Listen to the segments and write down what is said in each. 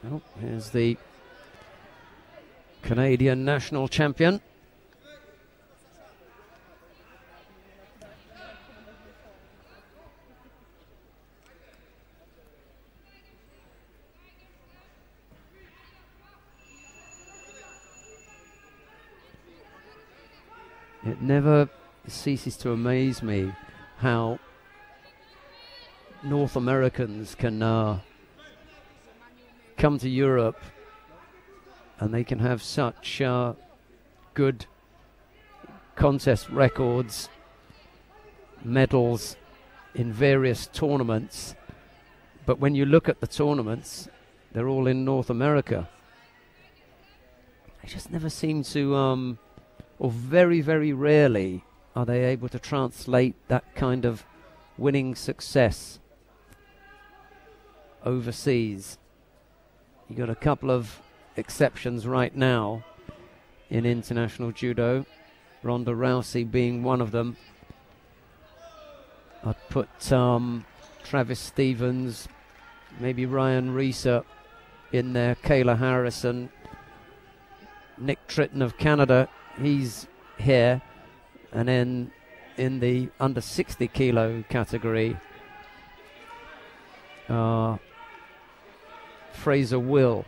Oh, here's the Canadian national champion. It never ceases to amaze me how North Americans can come to Europe and they can have such good contest records, medals in various tournaments, but when you look at the tournaments, they're all in North America. They just never seem to, or very, very rarely are they able to translate that kind of winning success overseas. You got a couple of exceptions right now in international judo, Ronda Rousey being one of them. I'd put Travis Stevens, maybe Ryan Reeser in there, Kayla Harrison, Nick Tritton of Canada, he's here. And then in the under 60 kilo category, Fraser Will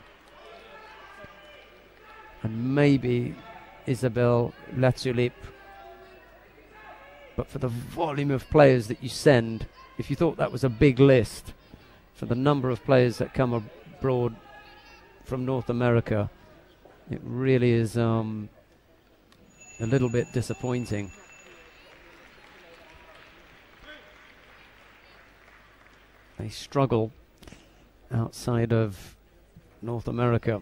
and maybe Isabelle Latulippe. But for the volume of players that you send, if you thought that was a big list, for the number of players that come abroad from North America, it really is a little bit disappointing. They struggle outside of North America.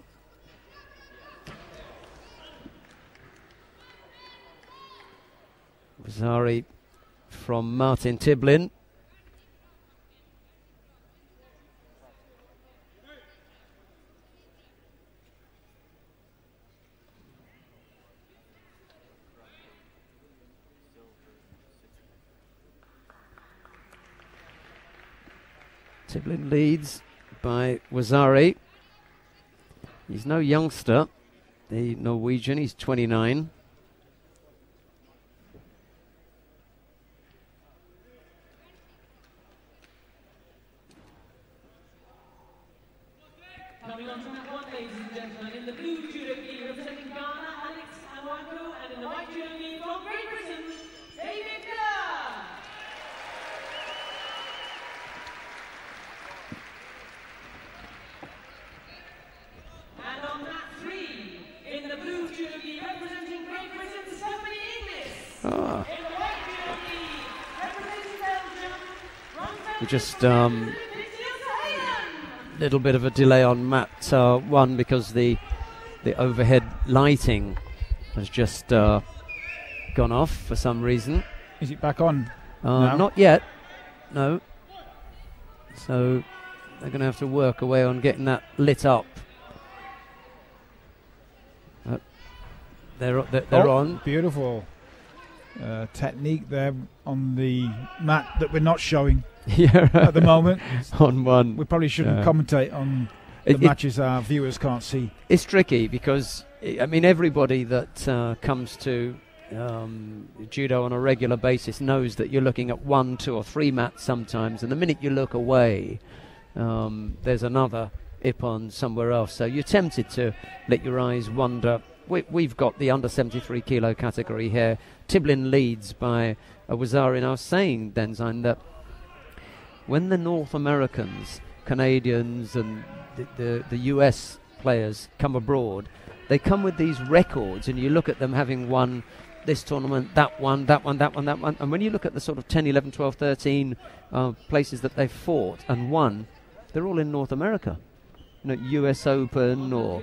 Wazzari from Martin Tiblin. Tiblin leads by Wazzari. He's no youngster, the Norwegian, he's 29. Coming on to mat 1, ladies and gentlemen, in the blue judo gi representing Ghana, Alex Anwango, and in the white judo gi from Great Britain, David Miller. And on mat 3, in the blue judo gi representing Great Britain, Stephanie Inglis. In the white judo gi representing Belgium, We just little bit of a delay on mat 1 because the overhead lighting has just gone off for some reason. Is it back on? No? Not yet, no. So they're going to have to work away on getting that lit up. They're on. Beautiful technique there on the mat that we're not showing Yeah, at the moment. on one. We probably shouldn't commentate on the matches our viewers can't see. It's tricky because, I mean, everybody that comes to judo on a regular basis knows that you're looking at 1, 2 or 3 mats sometimes, and the minute you look away, there's another ippon somewhere else. So you're tempted to let your eyes wander. We've got the under 73 kilo category here. Tiblin leads by Wazzari. And I was saying, Denzine, that when the North Americans, Canadians and the US players come abroad, they come with these records, and you look at them having won this tournament, that one, that one, that one, that one. And when you look at the sort of 10, 11, 12, 13 places that they've fought and won, they're all in North America. You know, US Open or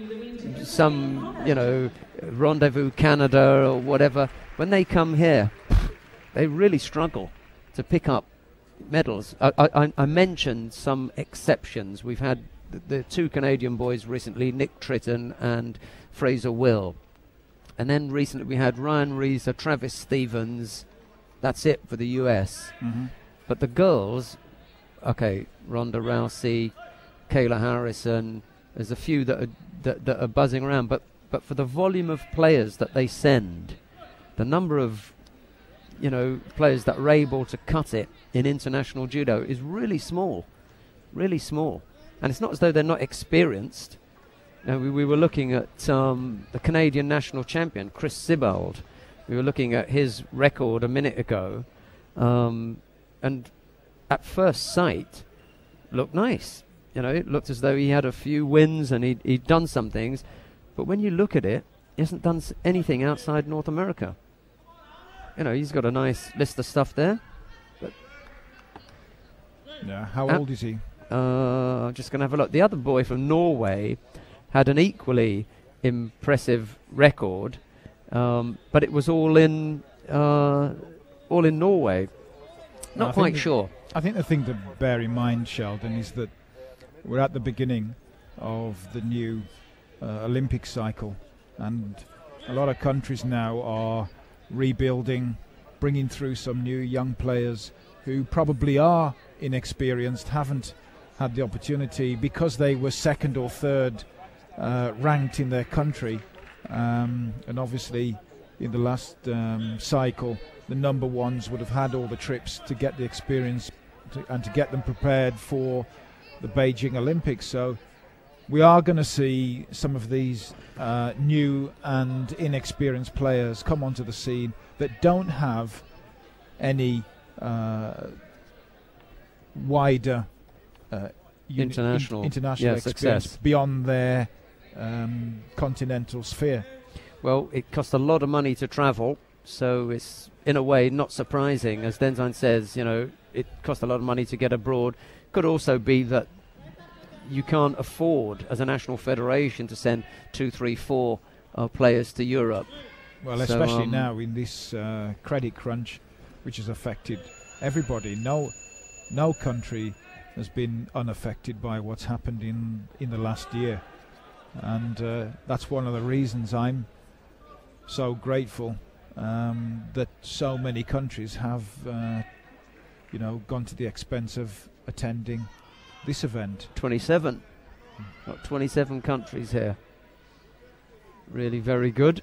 some, Rendezvous Canada or whatever. When they come here, they really struggle to pick up medals. I mentioned some exceptions. We've had the 2 Canadian boys recently, Nick Tritton and Fraser Will. And then recently we had Ryan Reeser, Travis Stevens. That's it for the US. Mm-hmm. But the girls, okay, Ronda Rousey, Kayla Harrison. There's a few that are buzzing around, but for the volume of players that they send, the number of players that are able to cut it in international judo is really small, and it's not as though they're not experienced. We were looking at the Canadian national champion Chris Sibbald. We were looking at his record a minute ago, and at first sight looked nice. It looked as though he had a few wins and he'd done some things, but when you look at it, he hasn't done anything outside North America. He's got a nice list of stuff there. But yeah, how old is he? I'm just going to have a look. The other boy from Norway had an equally impressive record, but it was all in Norway. Not quite sure. I think the thing to bear in mind, Sheldon, is that we're at the beginning of the new Olympic cycle, and a lot of countries now are rebuilding, bringing through some new young players who probably are inexperienced, haven't had the opportunity because they were second or third ranked in their country, and obviously in the last cycle the number ones would have had all the trips to get the experience and to get them prepared for the Beijing Olympics. So we are going to see some of these new and inexperienced players come onto the scene that don't have any wider international experience success beyond their continental sphere. Well, it costs a lot of money to travel, so it's in a way not surprising. As Denzine says, it costs a lot of money to get abroad. Could also be that you can't afford, as a national federation, to send 2, 3, 4 players to Europe. Well, especially now in this credit crunch, which has affected everybody. No country has been unaffected by what's happened in the last year, and that's one of the reasons I'm so grateful that so many countries have gone to the expense of attending this event. 27 countries here. Really very good.